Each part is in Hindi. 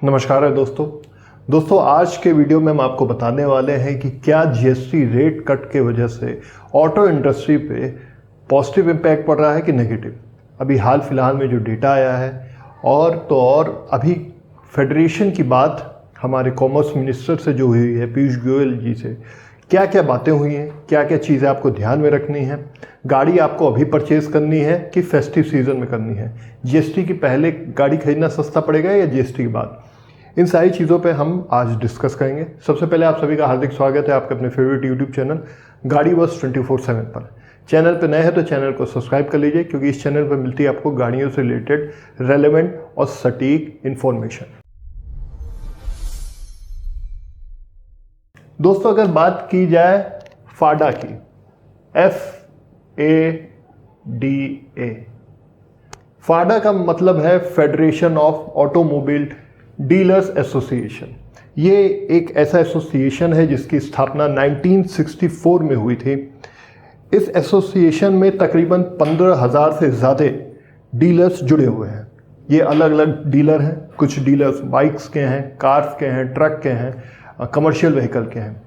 नमस्कार है दोस्तों आज के वीडियो में हम आपको बताने वाले हैं कि क्या जीएसटी रेट कट के वजह से ऑटो इंडस्ट्री पे पॉजिटिव इम्पैक्ट पड़ रहा है कि नेगेटिव। अभी हाल फिलहाल में जो डेटा आया है और अभी फेडरेशन की बात हमारे कॉमर्स मिनिस्टर से जो हुई है पीयूष गोयल जी से, क्या क्या बातें हुई हैं, क्या क्या चीज़ें आपको ध्यान में रखनी है, गाड़ी आपको अभी परचेज करनी है कि फेस्टिव सीजन में करनी है, जीएसटी की पहले गाड़ी खरीदना सस्ता पड़ेगा या जीएसटी के बाद, इन सारी चीज़ों पे हम आज डिस्कस करेंगे। सबसे पहले आप सभी का हार्दिक स्वागत है आपके अपने फेवरेट यूट्यूब चैनल गाड़ी बस 24/7 पर। चैनल पे नए हैं तो चैनल को सब्सक्राइब कर लीजिए, क्योंकि इस चैनल पर मिलती है आपको गाड़ियों से रिलेटेड रेलेवेंट और सटीक इन्फॉर्मेशन। दोस्तों अगर बात की जाए फाडा की, FADA, फाडा का मतलब है federation of automobile dealers association. ये एक ऐसा एसोसिएशन है जिसकी स्थापना 1964 में हुई थी। इस एसोसिएशन में तकरीबन 15,000 से ज़्यादा डीलर्स जुड़े हुए हैं। ये अलग अलग डीलर हैं, कुछ डीलर्स बाइक्स के हैं, कार्स के हैं, ट्रक के हैं, कमर्शियल व्हीकल के हैं।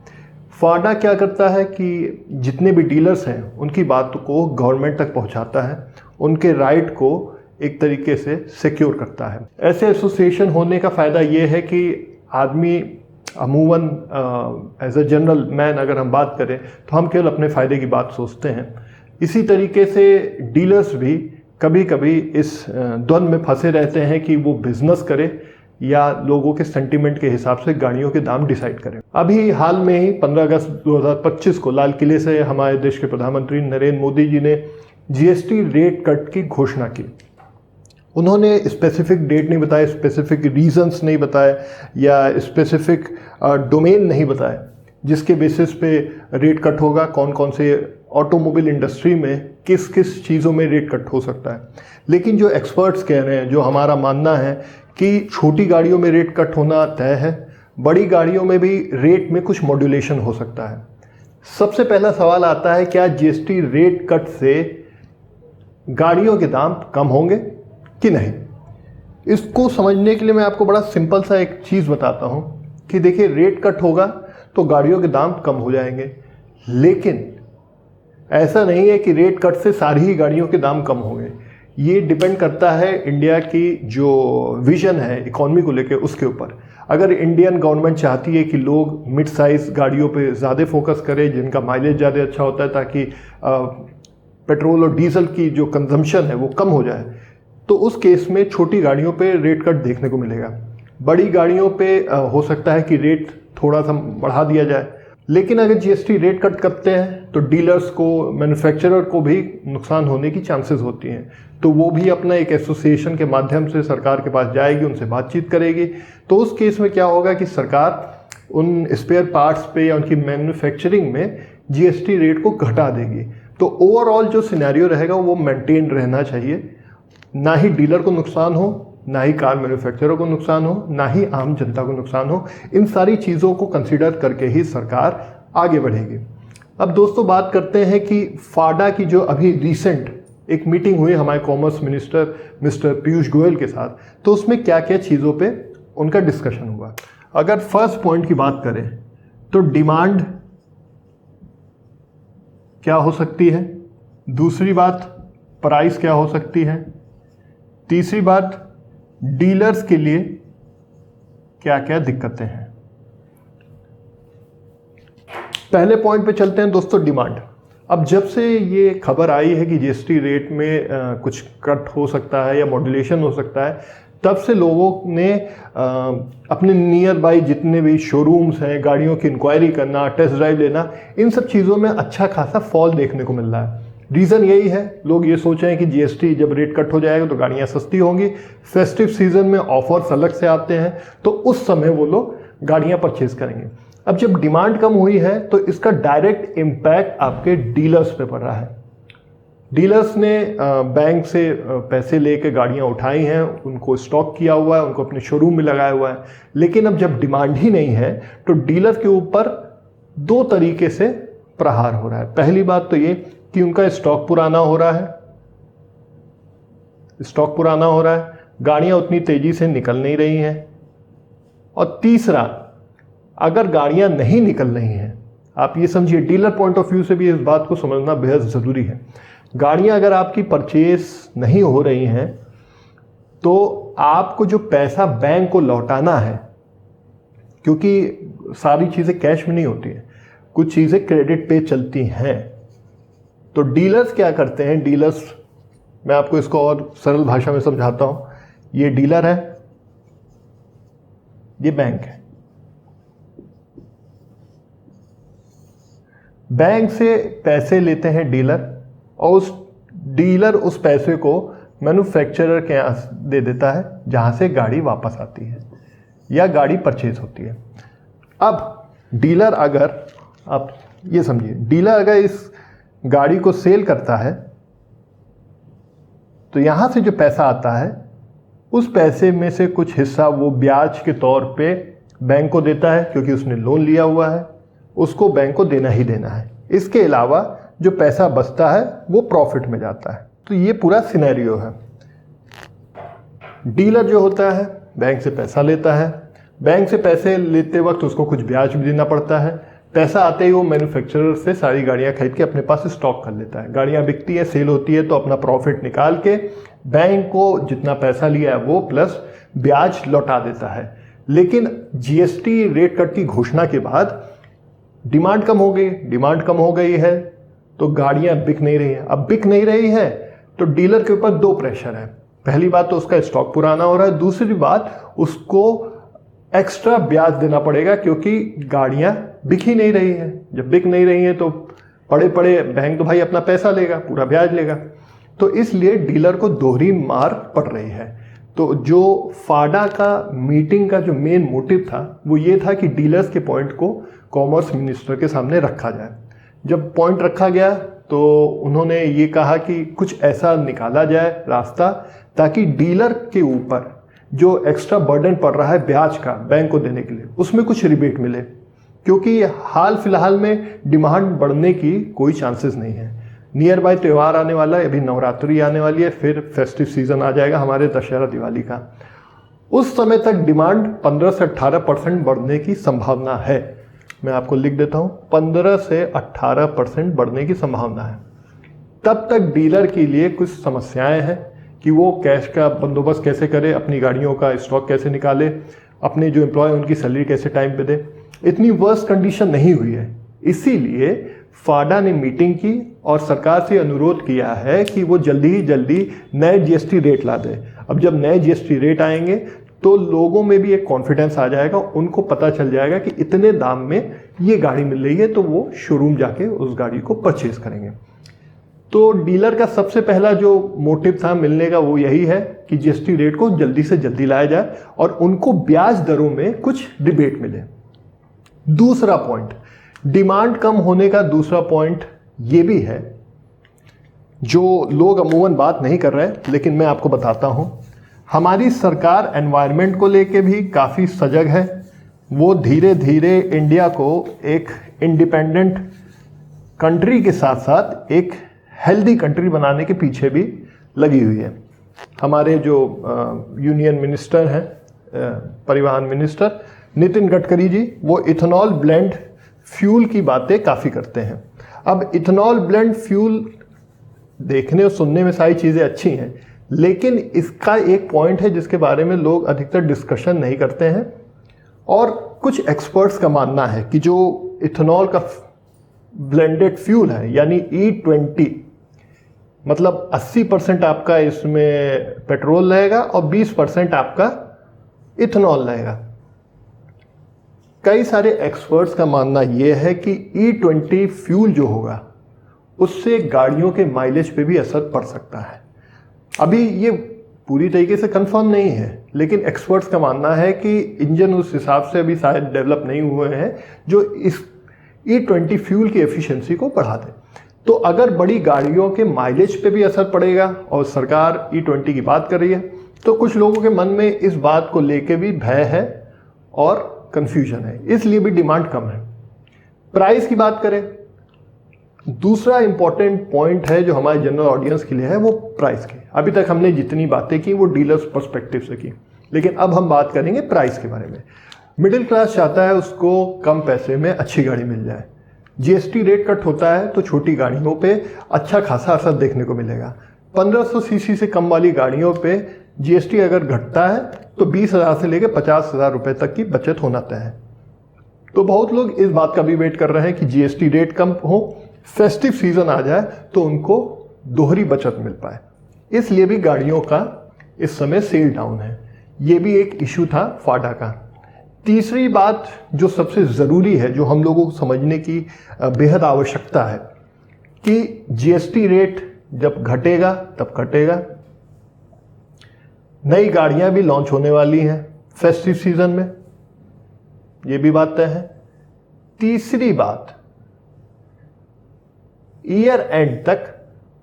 फाडा क्या करता है कि जितने भी डीलर्स हैं उनकी बात को गवर्नमेंट तक पहुंचाता है, उनके राइट को एक तरीके से सिक्योर करता है। ऐसे एसोसिएशन होने का फ़ायदा ये है कि आदमी अमूमन एज अ जनरल मैन अगर हम बात करें तो हम केवल अपने फ़ायदे की बात सोचते हैं। इसी तरीके से डीलर्स भी कभी कभी इस द्वंद में फंसे रहते हैं कि वो बिज़नेस करे या लोगों के सेंटीमेंट के हिसाब से गाड़ियों के दाम डिसाइड करें। अभी हाल में ही 15 अगस्त 2025 को लाल किले से हमारे देश के प्रधानमंत्री नरेंद्र मोदी जी ने जीएसटी रेट कट की घोषणा की। उन्होंने स्पेसिफिक डेट नहीं बताया, स्पेसिफिक रीजंस नहीं बताए या स्पेसिफिक डोमेन नहीं बताए जिसके बेसिस पे रेट कट होगा, कौन कौन से ऑटोमोबाइल इंडस्ट्री में किस किस चीज़ों में रेट कट हो सकता है। लेकिन जो एक्सपर्ट्स कह रहे हैं, जो हमारा मानना है कि छोटी गाड़ियों में रेट कट होना तय है, बड़ी गाड़ियों में भी रेट में कुछ मॉड्यूलेशन हो सकता है। सबसे पहला सवाल आता है, क्या जीएसटी रेट कट से गाड़ियों के दाम कम होंगे कि नहीं। इसको समझने के लिए मैं आपको बड़ा सिंपल सा एक चीज़ बताता हूँ कि देखिए, रेट कट होगा तो गाड़ियों के दाम कम हो जाएंगे, लेकिन ऐसा नहीं है कि रेट कट से सारी ही गाड़ियों के दाम कम होंगे। ये डिपेंड करता है इंडिया की जो विजन है इकॉनमी को लेकर, उसके ऊपर। अगर इंडियन गवर्नमेंट चाहती है कि लोग मिड साइज़ गाड़ियों पे ज़्यादा फोकस करें जिनका माइलेज ज़्यादा अच्छा होता है, ताकि पेट्रोल और डीजल की जो कंजम्पशन है वो कम हो जाए, तो उस केस में छोटी गाड़ियों पे रेट कट देखने को मिलेगा। बड़ी गाड़ियों पे हो सकता है कि रेट थोड़ा सा बढ़ा दिया जाए। लेकिन अगर जीएसटी रेट कट करते हैं तो डीलर्स को, मैन्युफैक्चरर को भी नुकसान होने की चांसेस होती हैं। तो वो भी अपना एक एसोसिएशन के माध्यम से सरकार के पास जाएगी, उनसे बातचीत करेगी। तो उस केस में क्या होगा कि सरकार उन स्पेयर पार्ट्स पे या उनकी मैन्युफैक्चरिंग में जीएसटी रेट को घटा देगी। तो ओवरऑल जो सिनेरियो रहेगा वो मेंटेन रहना चाहिए, ना ही डीलर को नुकसान हो, ना ही कार मैन्युफैक्चरर को नुकसान हो, ना ही आम जनता को नुकसान हो। इन सारी चीज़ों को कंसीडर करके ही सरकार आगे बढ़ेगी। अब दोस्तों बात करते हैं कि फाडा की जो अभी रिसेंट एक मीटिंग हुई हमारे commerce minister mister Piyush Goyal के साथ, तो उसमें क्या क्या चीज़ों पे उनका डिस्कशन हुआ। अगर फर्स्ट पॉइंट की बात करें तो डिमांड क्या हो सकती है, दूसरी बात प्राइस क्या हो सकती है, तीसरी बात डीलर्स के लिए क्या क्या दिक्कतें हैं। पहले पॉइंट पे चलते हैं दोस्तों, डिमांड। अब जब से ये खबर आई है कि जीएसटी रेट में कुछ कट हो सकता है या मॉड्यूलेशन हो सकता है, तब से लोगों ने अपने नियर बाई जितने भी शोरूम्स हैं, गाड़ियों की इंक्वायरी करना, टेस्ट ड्राइव लेना, इन सब चीज़ों में अच्छा खासा फॉल देखने को मिल रहा है। रीज़न यही है, लोग ये सोच रहे हैं कि जीएसटी जब रेट कट हो जाएगा तो गाड़ियाँ सस्ती होंगी, फेस्टिव सीजन में ऑफर्स अलग से आते हैं, तो उस समय वो लोग गाड़ियाँ परचेज करेंगे। अब जब डिमांड कम हुई है तो इसका डायरेक्ट इम्पैक्ट आपके डीलर्स पे पड़ रहा है। डीलर्स ने बैंक से पैसे लेके गाड़ियाँ उठाई हैं, उनको स्टॉक किया हुआ है, उनको अपने शोरूम में लगाया हुआ है। लेकिन अब जब डिमांड ही नहीं है तो डीलर के ऊपर दो तरीके से प्रहार हो रहा है। पहली बात तो ये कि उनका स्टॉक पुराना हो रहा है, गाड़ियाँ उतनी तेज़ी से निकल नहीं रही हैं, और तीसरा, अगर गाड़ियां नहीं निकल रही हैं, आप ये समझिए डीलर पॉइंट ऑफ व्यू से भी इस बात को समझना बेहद ज़रूरी है। गाड़ियां अगर आपकी परचेज नहीं हो रही हैं तो आपको जो पैसा बैंक को लौटाना है, क्योंकि सारी चीज़ें कैश में नहीं होती हैं, कुछ चीज़ें क्रेडिट पे चलती हैं, तो डीलर्स क्या करते हैं, डीलर्स, मैं आपको इसको और सरल भाषा में समझाता हूँ। ये डीलर है, ये बैंक है। बैंक से पैसे लेते हैं डीलर और उस डीलर उस पैसे को मैन्युफैक्चरर के यहाँ दे देता है, जहाँ से गाड़ी वापस आती है या गाड़ी परचेज होती है। अब डीलर अगर, आप ये समझिए, डीलर अगर इस गाड़ी को सेल करता है तो यहाँ से जो पैसा आता है उस पैसे में से कुछ हिस्सा वो ब्याज के तौर पे बैंक को देता है, क्योंकि उसने लोन लिया हुआ है, उसको बैंक को देना ही देना है। इसके अलावा जो पैसा बचता है वो प्रॉफिट में जाता है। तो ये पूरा सिनेरियो है। डीलर जो होता है बैंक से पैसा लेता है, बैंक से पैसे लेते वक्त उसको कुछ ब्याज भी देना पड़ता है। पैसा आते ही वो मैन्युफैक्चरर से सारी गाड़ियां खरीद के अपने पास स्टॉक कर लेता है। गाड़ियां बिकती है, सेल होती है, तो अपना प्रॉफिट निकाल के बैंक को जितना पैसा लिया है वो प्लस ब्याज लौटा देता है। लेकिन जीएसटी रेट कट की घोषणा के बाद डिमांड कम हो गई, डिमांड कम हो गई है तो गाड़ियां बिक नहीं रही हैं। अब बिक नहीं रही है तो डीलर के ऊपर दो प्रेशर है। पहली बात तो उसका स्टॉक पुराना हो रहा है, दूसरी बात उसको एक्स्ट्रा ब्याज देना पड़ेगा, क्योंकि गाड़ियां बिक ही नहीं रही हैं। जब बिक नहीं रही हैं तो पड़े पड़े बैंक तो भाई अपना पैसा लेगा, पूरा ब्याज लेगा। तो इसलिए डीलर को दोहरी मार पड़ रही है। तो जो फाडा का मीटिंग का जो मेन मोटिव था वो ये था कि डीलर्स के पॉइंट को कॉमर्स मिनिस्टर के सामने रखा जाए। जब पॉइंट रखा गया तो उन्होंने ये कहा कि कुछ ऐसा निकाला जाए रास्ता, ताकि डीलर के ऊपर जो एक्स्ट्रा बर्डन पड़ रहा है ब्याज का बैंक को देने के लिए, उसमें कुछ रिबेट मिले, क्योंकि हाल फिलहाल में डिमांड बढ़ने की कोई चांसेस नहीं है। नियर बाय त्यौहार आने वाला है, अभी नवरात्रि आने वाली है, फिर फेस्टिव सीजन आ जाएगा हमारे दशहरा दिवाली का। उस समय तक डिमांड 15 से 18% बढ़ने की संभावना है। मैं आपको लिख देता हूं, 15 से 18% बढ़ने की संभावना है। तब तक डीलर के लिए कुछ समस्याएं हैं कि वो कैश का बंदोबस्त कैसे करे, अपनी गाड़ियों का स्टॉक कैसे निकाले, अपने जो एम्प्लॉय उनकी सैलरी कैसे टाइम पे दे। इतनी वर्स्ट कंडीशन नहीं हुई है, इसीलिए फाडा ने मीटिंग की और सरकार से अनुरोध किया है कि वो जल्दी ही जल्दी नए जीएसटी रेट ला दे। अब जब नए जीएसटी रेट आएंगे तो लोगों में भी एक कॉन्फिडेंस आ जाएगा, उनको पता चल जाएगा कि इतने दाम में ये गाड़ी मिल रही है, तो वो शोरूम जाके उस गाड़ी को परचेज करेंगे। तो डीलर का सबसे पहला जो मोटिव था मिलने का वो यही है कि जीएसटी रेट को जल्दी से जल्दी लाया जाए और उनको ब्याज दरों में कुछ रिबेट मिले। दूसरा पॉइंट, डिमांड कम होने का दूसरा पॉइंट ये भी है, जो लोग अमूमन बात नहीं कर रहे, लेकिन मैं आपको बताता हूं। हमारी सरकार एनवायरनमेंट को लेके भी काफ़ी सजग है। वो धीरे धीरे इंडिया को एक इंडिपेंडेंट कंट्री के साथ साथ एक हेल्दी कंट्री बनाने के पीछे भी लगी हुई है। हमारे जो यूनियन मिनिस्टर हैं, परिवहन मिनिस्टर नितिन गडकरी जी, वो इथेनॉल ब्लेंड फ्यूल की बातें काफ़ी करते हैं। अब इथेनॉल ब्लेंड फ्यूल देखने और सुनने में सारी चीज़ें अच्छी हैं, लेकिन इसका एक पॉइंट है जिसके बारे में लोग अधिकतर डिस्कशन नहीं करते हैं। और कुछ एक्सपर्ट्स का मानना है कि जो इथेनॉल का ब्लेंडेड फ्यूल है, यानी E20, मतलब 80% आपका इसमें पेट्रोल रहेगा और 20% आपका इथेनॉल रहेगा। कई सारे एक्सपर्ट्स का मानना यह है कि E20 फ्यूल जो होगा उससे गाड़ियों के माइलेज पे भी असर पड़ सकता है। अभी ये पूरी तरीके से कंफर्म नहीं है, लेकिन एक्सपर्ट्स का मानना है कि इंजन उस हिसाब से अभी शायद डेवलप नहीं हुए हैं जो इस E20 फ्यूल की एफिशिएंसी को बढ़ा दे। तो अगर बड़ी गाड़ियों के माइलेज पे भी असर पड़ेगा और सरकार E20 की बात कर रही है, तो कुछ लोगों के मन में इस बात को लेके भी भय है और कंफ्यूजन है, इसलिए भी डिमांड कम है। प्राइस की बात करें, दूसरा इंपॉर्टेंट पॉइंट है जो हमारे जनरल ऑडियंस के लिए है, वो प्राइस की। अभी तक हमने जितनी बातें की वो डीलर्स पर्सपेक्टिव से की, लेकिन अब हम बात करेंगे प्राइस के बारे में। मिडिल क्लास चाहता है उसको कम पैसे में अच्छी गाड़ी मिल जाए। जीएसटी रेट कट होता है तो छोटी गाड़ियों पे अच्छा खासा असर देखने को मिलेगा। 1500 सीसी से कम वाली गाड़ियों पे जीएसटी अगर घटता है तो 20,000 से लेकर 50,000 रुपए तक की बचत होना तय है। तो बहुत लोग इस बात का भी वेट कर रहे हैं कि जीएसटी रेट कम हो, फेस्टिव सीजन आ जाए तो उनको दोहरी बचत मिल पाए। इसलिए भी गाड़ियों का इस समय सेल डाउन है। ये भी एक इशू था फाडा का। तीसरी बात जो सबसे ज़रूरी है, जो हम लोगों को समझने की बेहद आवश्यकता है, कि जीएसटी रेट जब घटेगा तब घटेगा। नई गाड़ियां भी लॉन्च होने वाली हैं फेस्टिव सीजन में, ये भी बात तय है। तीसरी बात, ईयर एंड तक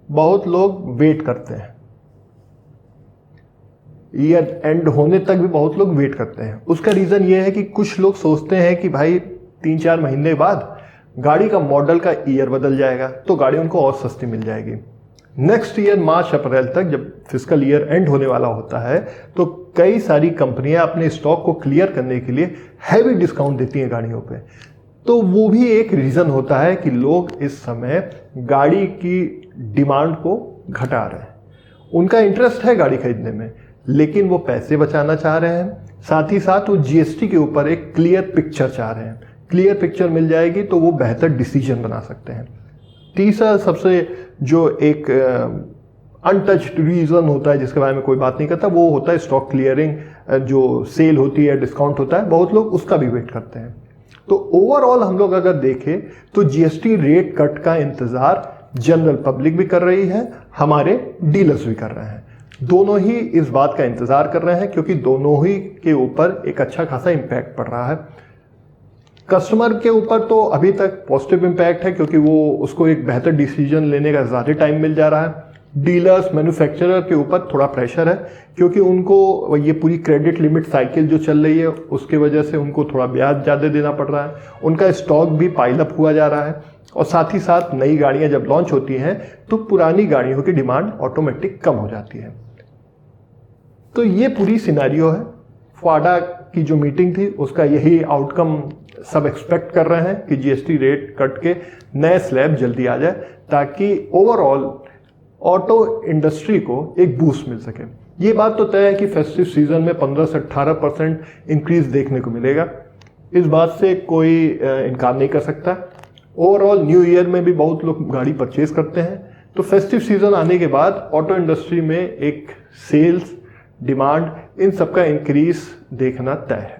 बहुत लोग वेट करते हैं। ईयर एंड होने तक भी बहुत लोग वेट करते हैं। उसका रीज़न ये है कि कुछ लोग सोचते हैं कि भाई 3-4 महीने बाद गाड़ी का मॉडल का ईयर बदल जाएगा तो गाड़ी उनको और सस्ती मिल जाएगी। नेक्स्ट ईयर मार्च अप्रैल तक जब फिस्कल ईयर एंड होने वाला होता है तो कई सारी कंपनियां अपने स्टॉक को क्लियर करने के लिए हैवी डिस्काउंट देती हैं गाड़ियों पे। तो वो भी एक रीज़न होता है कि लोग इस समय गाड़ी की डिमांड को घटा रहे हैं। उनका इंटरेस्ट है गाड़ी खरीदने में, लेकिन वो पैसे बचाना चाह रहे हैं, साथ ही साथ वो जीएसटी के ऊपर एक क्लियर पिक्चर चाह रहे हैं। क्लियर पिक्चर मिल जाएगी तो वो बेहतर डिसीजन बना सकते हैं। तीसरा सबसे जो एक अनटच्ड रीज़न होता है जिसके बारे में कोई बात नहीं करता, वो होता है स्टॉक क्लियरिंग। जो सेल होती है, डिस्काउंट होता है, बहुत लोग उसका भी वेट करते हैं। तो ओवरऑल हम लोग अगर देखें तो जीएसटी रेट कट का इंतज़ार जनरल पब्लिक भी कर रही है, हमारे डीलर्स भी कर रहे हैं। दोनों ही इस बात का इंतज़ार कर रहे हैं क्योंकि दोनों ही के ऊपर एक अच्छा खासा इम्पैक्ट पड़ रहा है। कस्टमर के ऊपर तो अभी तक पॉजिटिव इम्पैक्ट है क्योंकि वो उसको एक बेहतर डिसीजन लेने का ज़्यादा टाइम मिल जा रहा है। डीलर्स, मैन्युफैक्चरर के ऊपर थोड़ा प्रेशर है क्योंकि उनको ये पूरी क्रेडिट लिमिट साइकिल जो चल रही है उसके वजह से उनको थोड़ा ब्याज ज़्यादा देना पड़ रहा है। उनका स्टॉक भी पाइलअप हुआ जा रहा है और साथ ही साथ नई गाड़ियाँ जब लॉन्च होती हैं तो पुरानी गाड़ियों की डिमांड ऑटोमेटिक कम हो जाती है। तो ये पूरी सिनेरियो है। फाडा की जो मीटिंग थी उसका यही आउटकम सब एक्सपेक्ट कर रहे हैं कि जीएसटी रेट कट के नए स्लैब जल्दी आ जाए ताकि ओवरऑल ऑटो इंडस्ट्री को एक बूस्ट मिल सके। ये बात तो तय है कि फेस्टिव सीजन में 15 से 18% इंक्रीज देखने को मिलेगा। इस बात से कोई इनकार नहीं कर सकता। ओवरऑल न्यू ईयर में भी बहुत लोग गाड़ी परचेज करते हैं, तो फेस्टिव सीजन आने के बाद ऑटो इंडस्ट्री में एक सेल्स, डिमांड, इन सब का इंक्रीज देखना तय है।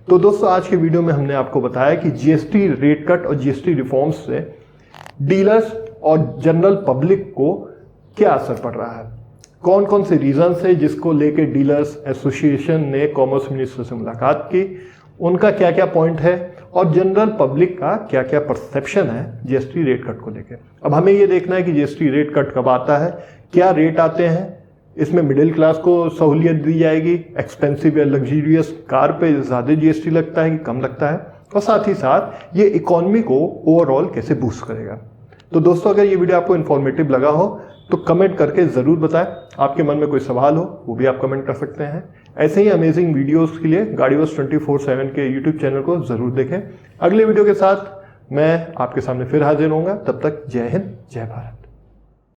तो दोस्तों आज के वीडियो में हमने आपको बताया कि जीएसटी रेट कट और जीएसटी रिफॉर्म्स से डीलर्स और जनरल पब्लिक को क्या असर पड़ रहा है, कौन कौन से रीजंस है जिसको लेके डीलर्स एसोसिएशन ने कॉमर्स मिनिस्टर से मुलाकात की, उनका क्या क्या पॉइंट है और जनरल पब्लिक का क्या क्या परसेप्शन है जीएसटी रेट कट को लेके। अब हमें ये देखना है कि जीएसटी रेट कट कब आता है, क्या रेट आते हैं, इसमें मिडिल क्लास को सहूलियत दी जाएगी, एक्सपेंसिव या लग्जरियस कार पे ज़्यादा जीएसटी लगता है कि कम लगता है, और साथ ही साथ ये इकोनॉमी को ओवरऑल कैसे बूस्ट करेगा। तो दोस्तों अगर ये वीडियो आपको इन्फॉर्मेटिव लगा हो तो कमेंट करके ज़रूर बताएं। आपके मन में कोई सवाल हो वो भी आप कमेंट कर सकते हैं। ऐसे ही अमेजिंग वीडियोस के लिए गाड़ीवर्स 24/7 के यूट्यूब चैनल को ज़रूर देखें। अगले वीडियो के साथ मैं आपके सामने फिर हाजिर होऊंगा। तब तक जय हिंद, जय भारत।